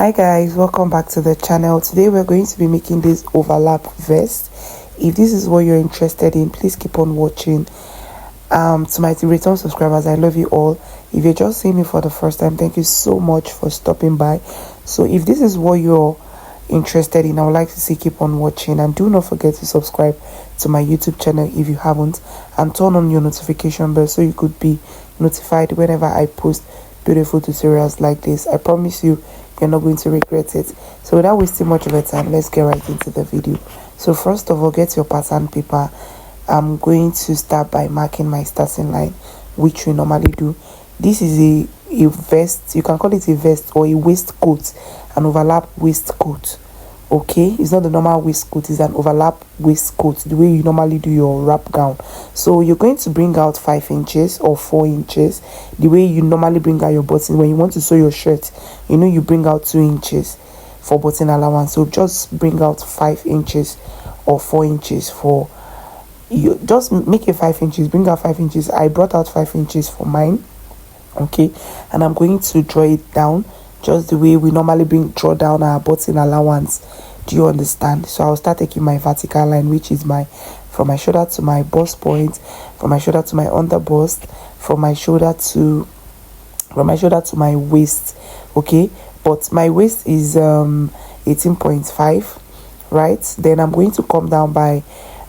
Hi guys, welcome back to the channel. Today we're going to be making this overlap vest. If this is what you're interested in, please keep on watching. To my return subscribers, I love you all. If you're just seeing me for the first time, thank you so much for stopping by. So if this is what you're interested in, I would like to say keep on watching, and do not forget to subscribe to my YouTube channel if you haven't, and turn on your notification bell so you could be notified whenever I post beautiful tutorials like this. I promise you, you're not going to regret it. So without wasting much of your time, let's get right into the video. So first of all, get your pattern paper. I'm going to start by marking my starting line, which we normally do. This is a vest. You can call it a vest or a waistcoat, an overlap waistcoat. Okay, it's not the normal waistcoat, it's an overlap waistcoat, the way you normally do your wrap gown. So you're going to bring out 5 inches or 4 inches, the way you normally bring out your button. When you want to sew your shirt, you know, you bring out 2 inches for button allowance. So just bring out 5 inches or 4 inches for you. Just make it 5 inches, bring out 5 inches. I brought out 5 inches for mine. Okay, and I'm going to draw it down just the way we normally draw down our button allowance. Do you understand? So I'll start taking my vertical line, which is from my shoulder to my bust point, from my shoulder to my under bust, from my shoulder to my waist. Okay, but my waist is 18.5, right? Then I'm going to come down by,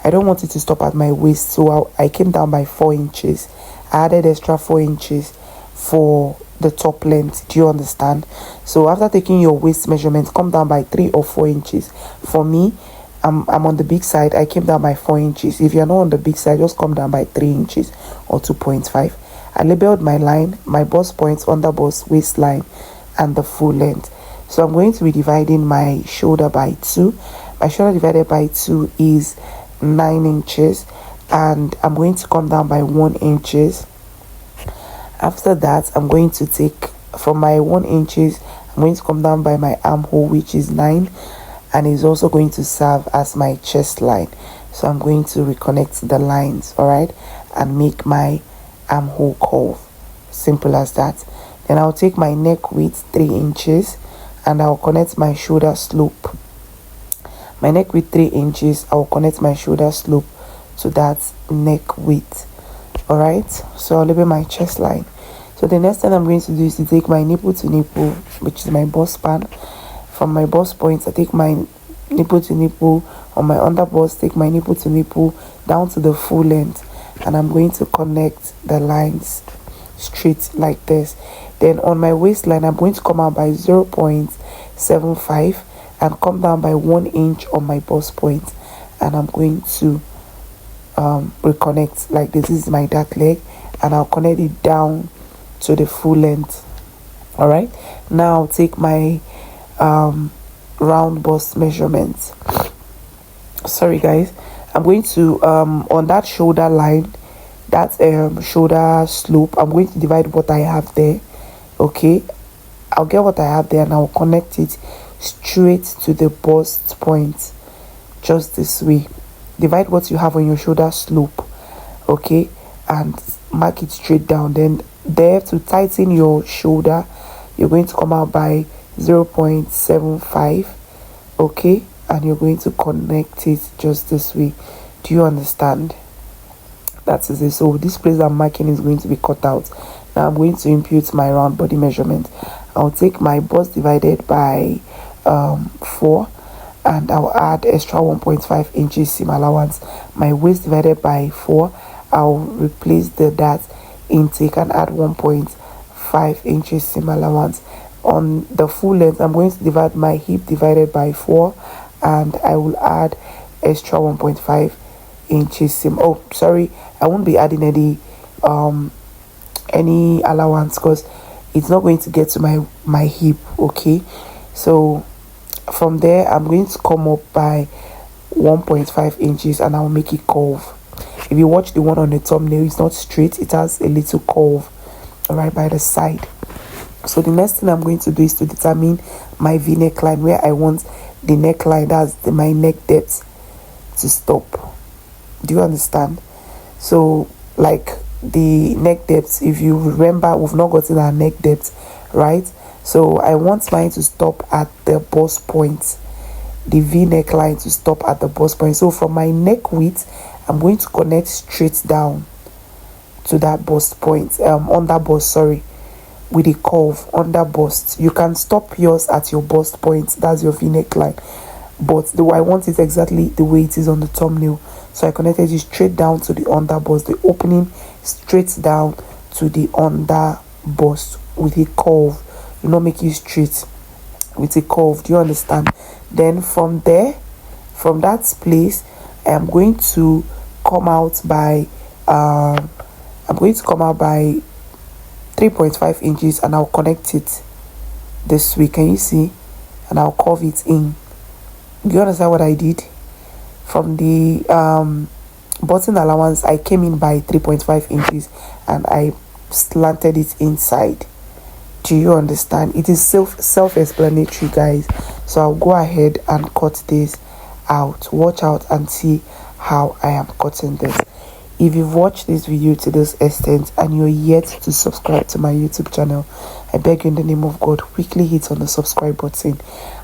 I don't want it to stop at my waist, so I came down by 4 inches. I added extra 4 inches for the top length. Do you understand? So after taking your waist measurement, come down by 3 or 4 inches. For me, I'm on the big side. I came down by 4 inches. If you're not on the big side, just come down by 3 inches or 2.5. I labeled my line, my bust points, under bust, waistline, and the full length. So I'm going to be dividing my shoulder by 2. My shoulder divided by 2 is 9 inches, and I'm going to come down by 1 inches. After that, I'm going to take from my 1 inches, I'm going to come down by my armhole, which is 9, and is also going to serve as my chest line. So I'm going to reconnect the lines, all right, and make my armhole curve. Simple as that. Then I'll take my neck width 3 inches, and I'll connect my shoulder slope. My neck width 3 inches, I'll connect my shoulder slope to that neck width. All right, so I'll label my chest line. So the next thing I'm going to do is to take my nipple to nipple, which is my bust span. From my bust point, I take my nipple to nipple. On my under bust, take my nipple to nipple down to the full length, and I'm going to connect the lines straight like this. Then on my waistline, I'm going to come out by 0.75 and come down by 1 inch on my bust point, and I'm going to reconnect like this. This is my dark leg, and I'll connect it down to the full length. All right, now I'll take my round bust measurement. Sorry guys, I'm going to on that shoulder line, that shoulder slope, I'm going to divide what I have there. Okay, I'll get what I have there, and I'll connect it straight to the bust point, just this way. Divide what you have on your shoulder slope, okay, and mark it straight down. Then there, to tighten your shoulder, you're going to come out by 0.75, okay, and you're going to connect it just this way. Do you understand? That is it. So this place I'm marking is going to be cut out. Now I'm going to impute my round body measurement. I'll take my bust divided by 4, and I'll add extra 1.5 inches seam allowance. My waist divided by 4, I'll replace that intake and add 1.5 inches seam allowance. On the full length, I'm going to divide my hip divided by 4, and I will add extra 1.5 inches seam. Oh, sorry, I won't be adding any allowance because it's not going to get to my hip. Okay, so from there, I'm going to come up by 1.5 inches, and I'll make it curve. If you watch the one on the thumbnail, it's not straight, it has a little curve right by the side. So the next thing I'm going to do is to determine my V neckline, where I want the neckline, that's my neck depth, to stop. Do you understand? So like the neck depth, if you remember, we've not gotten our neck depth, right? So I want mine to stop at the bust point, the V neckline to stop at the bust point. So from my neck width, I'm going to connect straight down to that bust point, under bust, sorry, with a curve under bust. You can stop yours at your bust point, that's your V neckline, but the way I want it exactly the way it is on the thumbnail. So I connected it straight down to the under bust, the opening straight down to the under bust with a curve. Do not make it straight, with a curve. Do you understand? Then from there, from that place, I am going to come out by 3.5 inches, and I'll connect it this way. Can you see? And I'll curve it in. Do you understand what I did? From the button allowance, I came in by 3.5 inches and I slanted it inside. Do you understand? It is self-explanatory, guys. So I'll go ahead and cut this out. Watch out and see how I am cutting this. If you've watched this video to this extent and you're yet to subscribe to my YouTube channel, I beg you in the name of God, quickly hit on the subscribe button,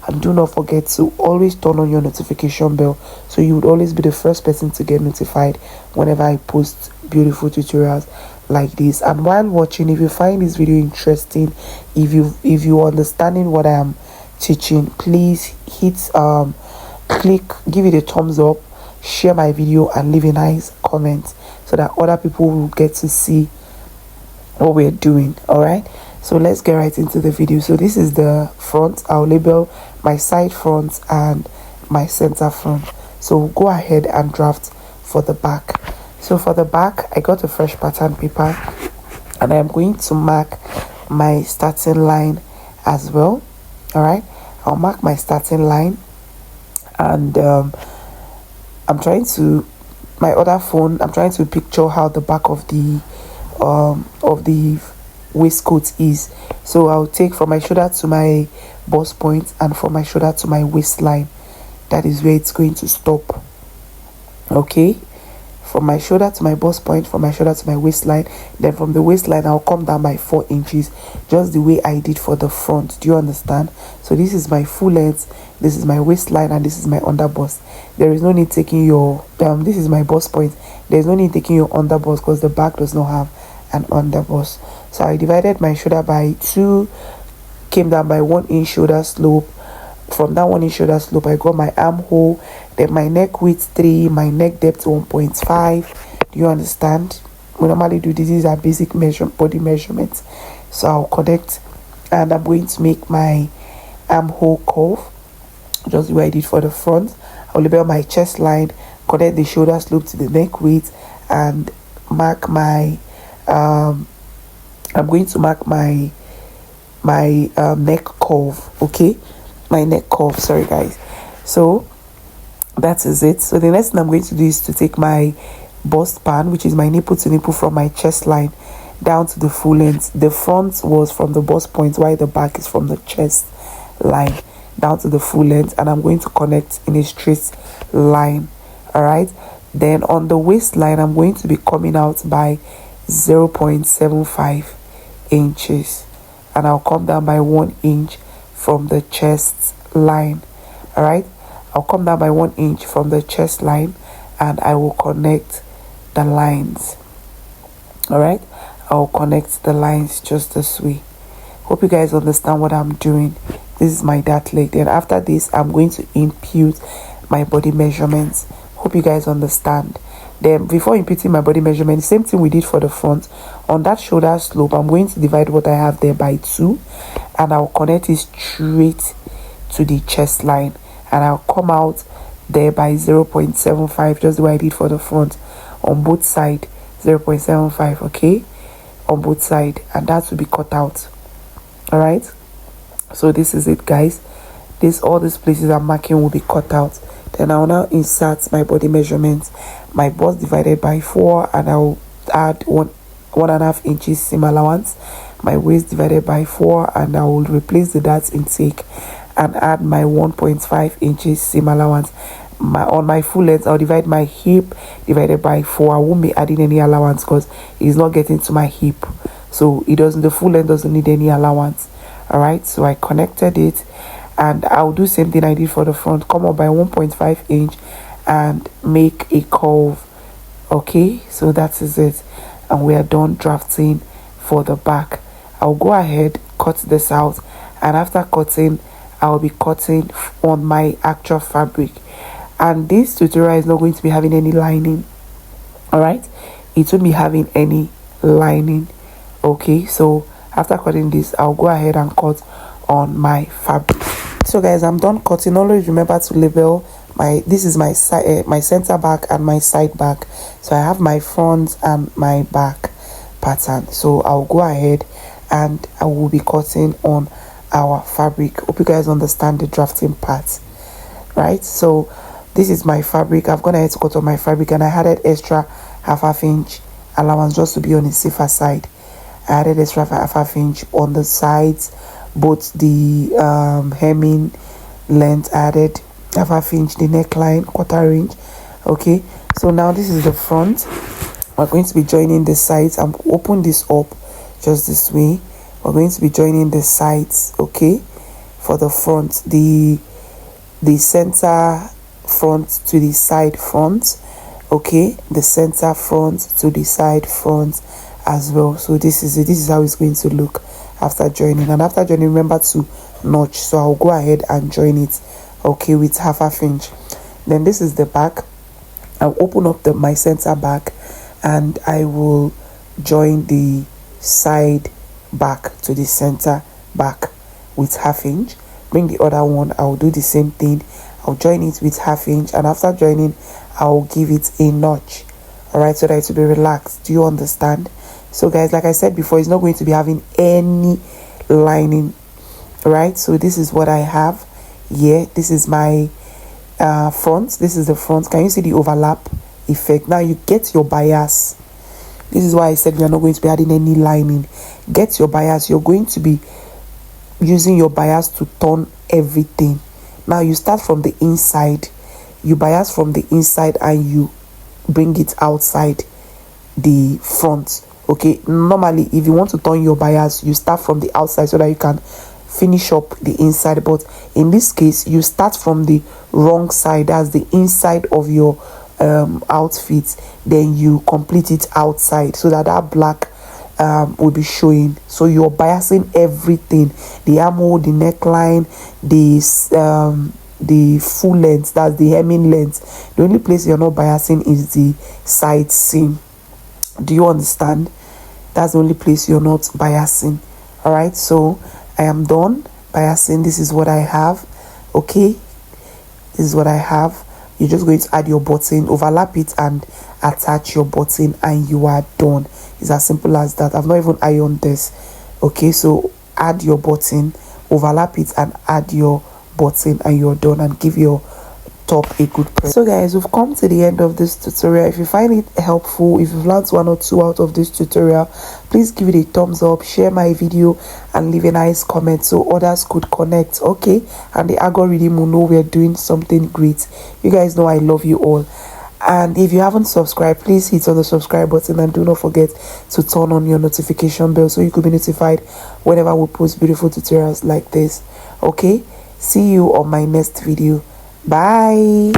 and do not forget to always turn on your notification bell so you would always be the first person to get notified whenever I post beautiful tutorials like this. And while watching, if you find this video interesting, if you understanding what I am teaching, please hit click, give it a thumbs up, share my video, and leave a nice comment so that other people will get to see what we're doing. All right, so let's get right into the video. So this is the front. I'll label my side front and my center front. So go ahead and draft for the back. So for the back, I got a fresh pattern paper and I am going to mark my starting line as well. All right, I'll mark my starting line, and I'm trying to picture how the back of the waistcoat is. So I'll take from my shoulder to my bust point and from my shoulder to my waistline. That is where it's going to stop. Okay, from my shoulder to my bust point, from my shoulder to my waistline, then from the waistline I'll come down by 4 inches, just the way I did for the front. Do you understand? So this is my full length, this is my waistline, and this is my under bust. There is no need taking your this is my bust point. There's no need taking your under bust because the back does not have an under bust. So I divided my shoulder by 2, came down by 1 inch shoulder slope. From that 1 inch shoulder slope, I got my armhole, then my neck width 3, my neck depth 1.5. Do you understand? We normally do this. These are basic body measurements. So I'll connect, and I'm going to make my armhole curve just the way I did for the front. I'll label my chest line, connect the shoulder slope to the neck width, and mark my I'm going to mark my neck curve. Okay, my neck curve, sorry guys. So that is it. So the next thing I'm going to do is to take my bust pan, which is my nipple to nipple, from my chest line down to the full length. The front was from the bust point, while the back is from the chest line down to the full length, and I'm going to connect in a straight line. All right, then on the waistline I'm going to be coming out by 0.75 inches, and I'll come down by 1 inch from the chest line. All right, I'll come down by 1 inch from the chest line, and I will connect the lines. All right, I'll connect the lines just this way. Hope you guys understand what I'm doing. This is my dart leg. Then after this, I'm going to impute my body measurements. Hope you guys understand. Then before imputing my body measurement, same thing we did for the front. On that shoulder slope, I'm going to divide what I have there by 2, and I'll connect it straight to the chest line, and I'll come out there by 0.75, just the way I did for the front on both sides. 0.75, okay, on both sides, and that will be cut out. All right, so this is it, guys. All these places I'm marking will be cut out. Then I'll now insert my body measurements. My bust divided by 4, and I'll add 1.5 inches seam allowance. My waist divided by 4, and I will replace the dart intake and add my 1.5 inches seam allowance. On my full length, I'll divide my hip divided by 4. I won't be adding any allowance because it's not getting to my hip, so the full length doesn't need any allowance. All right, so I connected it, and I'll do same thing I did for the front. Come up by 1.5 inch and make a curve. Okay, so that is it, and we are done drafting for the back. I'll go ahead, cut this out, and after cutting, I'll be cutting on my actual fabric. And this tutorial is not going to be having any lining. All right, it won't be having any lining. Okay, so after cutting this, I'll go ahead and cut on my fabric. So guys, I'm done cutting. Always remember to label this is my side, my center back and my side back. So I have my front and my back pattern. So I'll go ahead and I will be cutting on our fabric. Hope you guys understand the drafting part, right? So this is my fabric. I've gone ahead to cut on my fabric, and I added extra half inch allowance just to be on the safer side. I added extra half inch on the sides, both the hemming length. I added half inch the neckline, quarter inch. Okay, so now this is the front. We're going to be joining the sides. I'm open this up just this way. We're going to be joining the sides. Okay, for the front, the center front to the side front. Okay, the center front to the side front as well. So this is it. This is how it's going to look after joining. And after joining, remember to notch. So I'll go ahead and join it, okay, with half inch. Then this is the back. I'll open up my center back, and I will join the side back to the center back with half inch. Bring the other one. I'll do the same thing. I'll join it with half inch, and after joining, I'll give it a notch. All right, so that it will be relaxed. Do you understand? So guys, like I said before, it's not going to be having any lining, right? So this is what I have here. This is my front. This is the front. Can you see the overlap effect? Now you get your bias. This is why I said we are not going to be adding any lining. Get your bias. You're going to be using your bias to turn everything. Now you start from the inside, you bias from the inside, and you bring it outside the front. Okay, normally if you want to turn your bias, you start from the outside so that you can finish up the inside, but in this case you start from the wrong side, that's the inside of your outfit, then you complete it outside so that black will be showing. So you're biasing everything, the armhole, the neckline, the full length, that's the hemming length. The only place you're not biasing is the side seam. Do you understand? That's the only place you're not biasing. All right, so I am done biasing. This is what I have. Okay, this is what I have. You're just going to add your button, overlap it, and attach your button, and you are done. It's as simple as that. I've not even ironed this. Okay, so add your button, overlap it, and add your button, and you're done, and give your top a good press. So guys, we've come to the end of this tutorial. If you find it helpful, if you've learned one or two out of this tutorial, please give it a thumbs up, share my video, and leave a nice comment so others could connect. Okay, and the algorithm will know we're doing something great. You guys know I love you all. And if you haven't subscribed, please hit on the subscribe button, and do not forget to turn on your notification bell so you could be notified whenever we post beautiful tutorials like this. Okay, see you on my next video. Bye.